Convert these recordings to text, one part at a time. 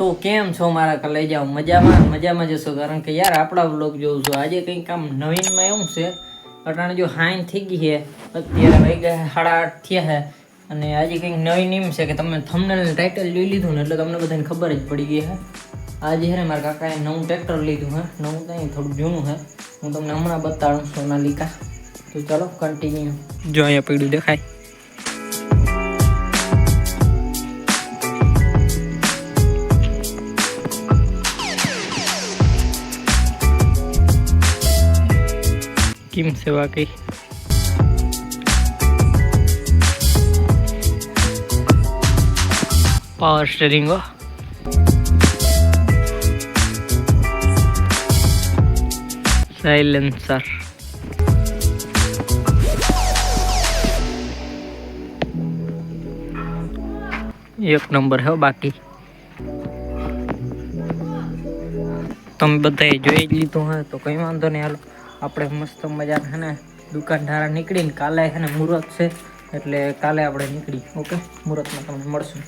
તો કેમ છો મારા કલેજાઓ? મજામાં જશો, કારણ કે યાર આપણા વ્લોગ જોઉં છું. આજે કંઈક આમ નવીનમાં એવું છે, અટાણે જો હાઈન થઈ ગઈ છે, અત્યારે વાગ્યા 8:30 થયા છે, અને આજે કંઈક નવીન એમ છે કે તમે થંબનેલ ટાઇટલ જોઈ લીધું ને એટલે તમને બધાને ખબર જ પડી ગઈ છે. આજે છે ને મારા કાકાએ નવું ટ્રેક્ટર લીધું હે, નવું કંઈ થોડું જૂનું છે, હું તમને હમણાં બતાડું સોનાલિકા. તો ચાલો કન્ટિન્યુ. જો અહીંયા પડ્યું દેખાય. કેમ છે વાકઈ? પાવર સ્ટીરિંગ હો. સાયલેન્સર. એક નંબર હે બાકી. તમે બધાએ જોઈ જ લીધું હે તો કંઈ વાંધો નહીં. હાલો આપણે મસ્ત મજા છે ને દુકાન ધારા નીકળીને કાલે છે ને મુહૂર્ત છે, એટલે કાલે આપણે નીકળી. ઓકે, મુહૂર્તમાં તમને મળશું.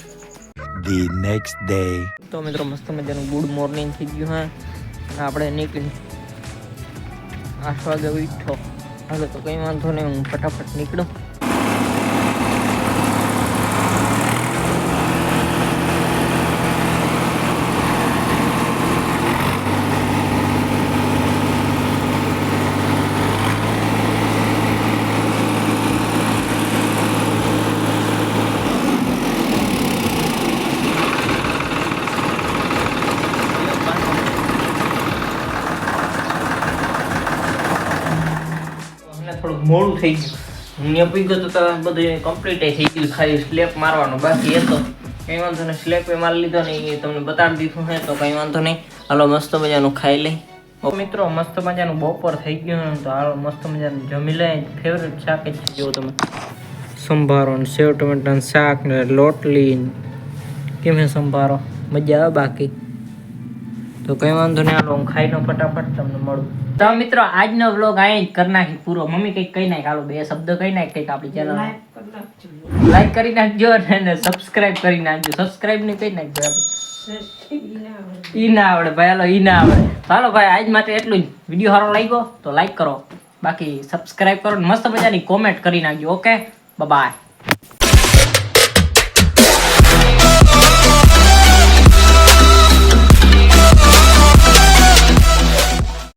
The next day. તો મિત્રો મસ્ત મજાનું ગુડ મોર્નિંગ થઈ ગયું હે, આપણે નીકળી 8 વાગે ઉઠો. હાલો તો કંઈ વાંધો નહીં, હું ફટાફટ નીકળું. થોડુંક મોડું થઈ ગયું, હું ત્યાં પી ગયો તો બધું કમ્પ્લીટ થઈ ગયું, ખાલી સ્લેપ મારવાનો બાકી હતો. કંઈ વાંધો નહીં, સ્લેપ મારી લીધો ને એ તમને બતાડી દીધું છે, તો કંઈ વાંધો નહીં. હાલો મસ્ત મજાનું ખાઈ લઈ. મિત્રો મસ્ત મજાનું બપોર થઈ ગયું, તો હાલો મસ્ત મજાનું જમી લે. ફેવરેટ શાક જ જો તમે સંભારો ને સેવ ટમેટાનું શાક ને રોટલી. કેમ હે સંભારો? મજા આવે બાકી? તો કંઈ વાંધો નહીં, હાલો હું ખાઈ લઉં ફટાફટ, તમને મળું. તો મિત્રો આજનો વ્લોગ અહીં જ કરી નાખી પૂરો. મમ્મી કંઈક કહી નાખ, હાલો 2 શબ્દ કહી નાખ કંઈક આપણી ચેનલ લાઈક કરી નાખજો અને સબસ્ક્રાઇબ કરી નાખજો. સબસ્ક્રાઇબ ને કહી નાખજો. ઈ ના આવડે ભાઈ, હાલો ઈ ના આવડે. હાલો ભાઈ આજ માટે એટલું જ. વિડીયો સારો લાગ્યો તો લાઈક કરો, બાકી સબસ્ક્રાઇબ કરો, મસ્ત મજાની કોમેન્ટ કરી નાખજો. Okay, by.